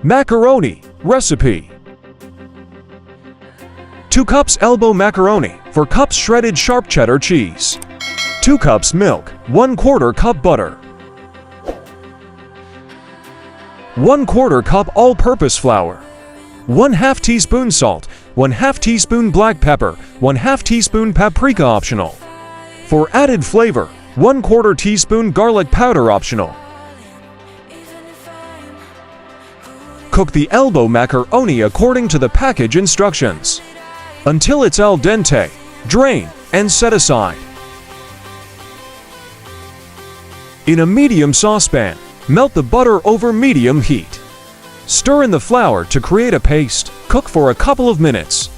Macaroni recipe. 2 cups elbow macaroni, 4 cups shredded sharp cheddar cheese, 2 cups milk, 1/4 cup butter, 1/4 cup all-purpose flour, 1/2 teaspoon salt, 1/2 teaspoon black pepper, 1/2 teaspoon paprika optional. For added flavor, 1/4 teaspoon garlic powder optional. Cook the elbow macaroni according to the package instructions until it's al dente. Drain and set aside. In a medium saucepan, melt the butter over medium heat. Stir in the flour to create a paste. Cook for a couple of minutes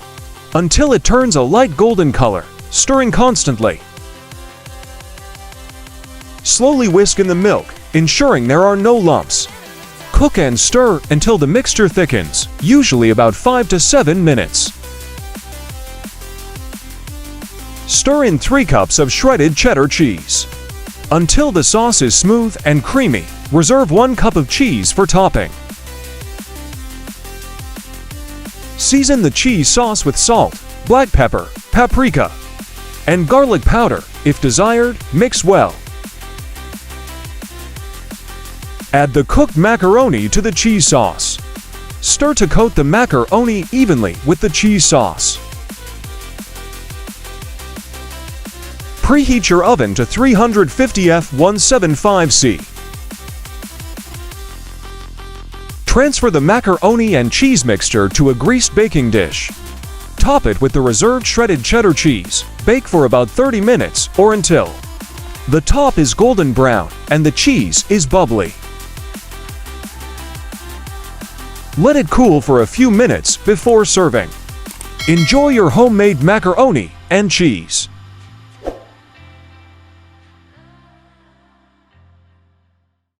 until it turns a light golden color, stirring constantly. Slowly whisk in the milk, ensuring there are no lumps. Cook and stir until the mixture thickens, usually about 5 to 7 minutes. Stir in 3 cups of shredded cheddar cheese until the sauce is smooth and creamy. Reserve 1 cup of cheese for topping. Season the cheese sauce with salt, black pepper, paprika, and garlic powder. If desired, mix well. Add the cooked macaroni to the cheese sauce. Stir to coat the macaroni evenly with the cheese sauce. Preheat your oven to 350 F 175°C. Transfer the macaroni and cheese mixture to a greased baking dish. Top it with the reserved shredded cheddar cheese. Bake for about 30 minutes or until the top is golden brown and the cheese is bubbly. Let it cool for a few minutes before serving. Enjoy your homemade macaroni and cheese.